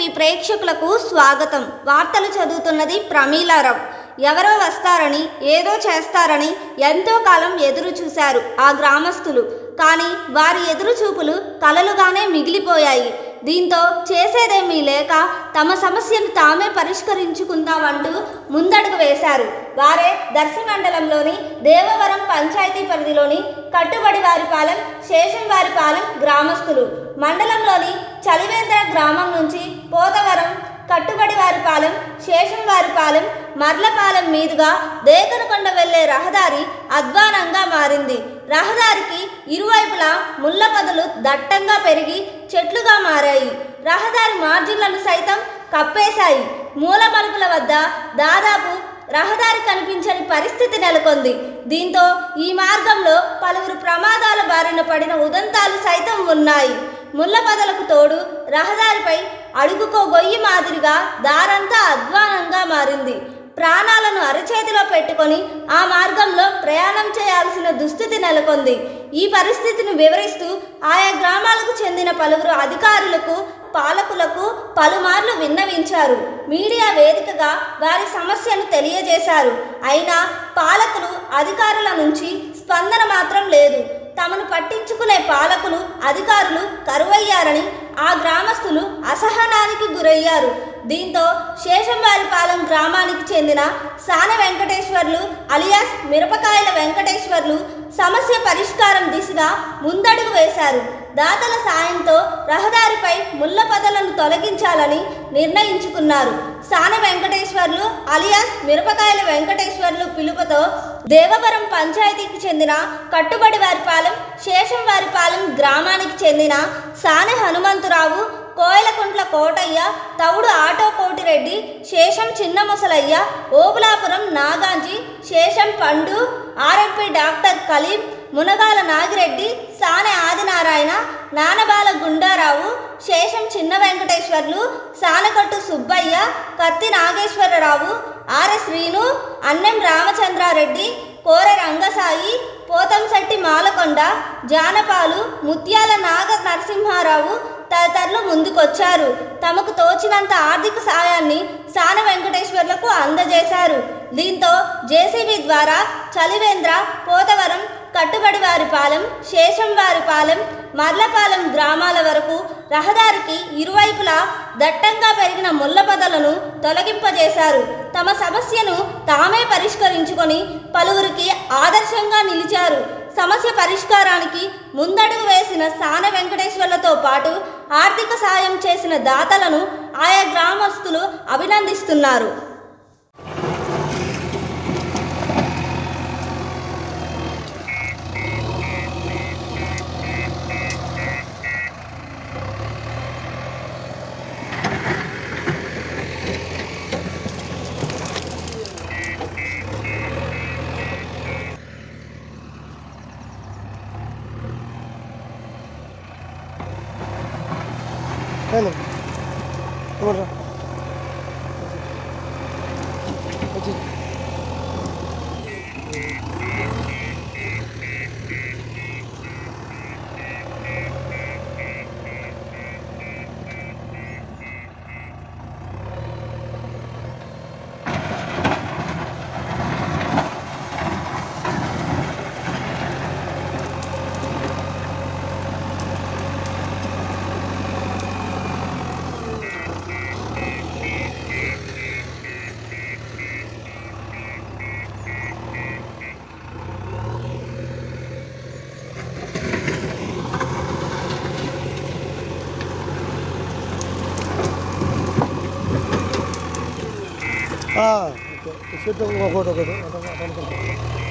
TV ప్రేక్షకులకు స్వాగతం. వార్తలు చదువుతున్నది ప్రమీలారావు. ఎవరో వస్తారని ఏదో చేస్తారని ఎంతో కాలం ఎదురు చూశారు ఆ గ్రామస్తులు. కానీ వారి ఎదురు చూపులు కలలుగానే మిగిలిపోయాయి. దీంతో చేసేదేమీ లేక తమ సమస్యను తామే పరిష్కరించుకుందామంటూ ముందడుగు వేశారు. వారే దర్శి మండలంలోని దేవవరం పంచాయతీ పరిధిలోని కట్టుబడివారిపాలెం, శేషంవారిపాలెం గ్రామస్తులు. మండలంలోని చలివేంద్ర గ్రామం నుంచి పోతవరం, కట్టుబడివారిపాలెం, శేషంవారిపాలెం, మర్లపాలెం మీదుగా దేకనకొండ వెళ్లే రహదారి అధ్వానంగా మారింది. రహదారికి ఇరువైపులా ముళ్ళ పొదలు దట్టంగా పెరిగి చెట్లుగా మారాయి. రహదారి మార్జిన్లను సైతం కప్పేశాయి. మూల మలుపుల వద్ద దాదాపు రహదారి కనిపించని పరిస్థితి నెలకొంది. దీంతో ఈ మార్గంలో పలువురు ప్రమాదాల బారిన పడిన ఉదంతాలు సైతం ఉన్నాయి. ముళ్ళ పొదలకు తోడు రహదారిపై అడుగుకో గొయ్యి మాదిరిగా దారంతా అధ్వానంగా మారింది. ప్రాణాలను అరచేతిలో పెట్టుకొని ఆ మార్గంలో ప్రయాణం చేయాల్సిన దుస్థితి నెలకొంది. ఈ పరిస్థితిని వివరిస్తూ ఆయా గ్రామాలకు చెందిన పలువురు అధికారులకు, పాలకులకు పలుమార్లు విన్నవించారు. మీడియా వేదికగా వారి సమస్యను తెలియజేశారు. అయినా పాలకులు, అధికారుల నుంచి స్పందన మాత్రం లేదు. తమను పట్టించుకునే పాలకులు, అధికారులు కరువయ్యారని ఆ గ్రామస్తులు అసహనానికి గురయ్యారు. దీంతో శేషంవారిపాలెం గ్రామానికి చెందిన సాన వెంకటేశ్వర్లు అలియాస్ మిరపకాయల వెంకటేశ్వర్లు సమస్య పరిష్కారం దిశగా ముందడుగు వేశారు. దాతల సాయంతో రహదారిపై ముళ్ళ పొదలను తొలగించాలని నిర్ణయించుకున్నారు. సాన వెంకటేశ్వర్లు అలియాస్ మిరపకాయల వెంకటేశ్వర్లు పిలుపుతో దేవవరం పంచాయతీకి చెందిన కట్టుబడివారిపాలెం, శేషంవారిపాలెం గ్రామానికి చెందిన సానె హనుమంతురావు, కోయలకుంట్ల కోటయ్య, తవుడు ఆటో కోటిరెడ్డి, శేషం చిన్న ముసలయ్య, ఓబులాపురం నాగాంజీ, శేషం పండు, ఆర్ఎంపీ డాక్టర్ కలీం, మునగాల నాగిరెడ్డి, సానె ఆదినారాయణ, నానబాల గుండారావు, శేషం చిన్న వెంకటేశ్వర్లు, సానకట్టు సుబ్బయ్య, కత్తి నాగేశ్వరరావు, ఆర్ఎస్ శ్రీను, అన్నెం రామచంద్రారెడ్డి, కోరె రంగసాయి, పోతంశెట్టి మాలకొండ, జానపాలు, ముత్యాల నాగ నరసింహారావు తదితరులు ముందుకొచ్చారు. తమకు తోచినంత ఆర్థిక సాయాన్ని సాన వెంకటేశ్వర్లకు అందజేశారు. దీంతో జేసీబీ ద్వారా చలివేంద్ర, పోతవరం, కట్టుబడివారిపాలెం, శేషంవారిపాలెం, మర్లపాలెం గ్రామాల వరకు రహదారికి ఇరువైపులా దట్టంగా పెరిగిన ముళ్ళ పొదలను తొలగింపజేశారు. తమ సమస్యను తామే పరిష్కరించుకొని పలువురికి ఆదర్శంగా నిలిచారు. సమస్య పరిష్కారానికి ముందడుగు వేసిన సాన వెంకటేశ్వర్లతో పాటు ఆర్థిక సాయం చేసిన దాతలను ఆయా గ్రామస్తులు అభినందిస్తున్నారు. Hello. Come on. Okay. Shed ఒకటి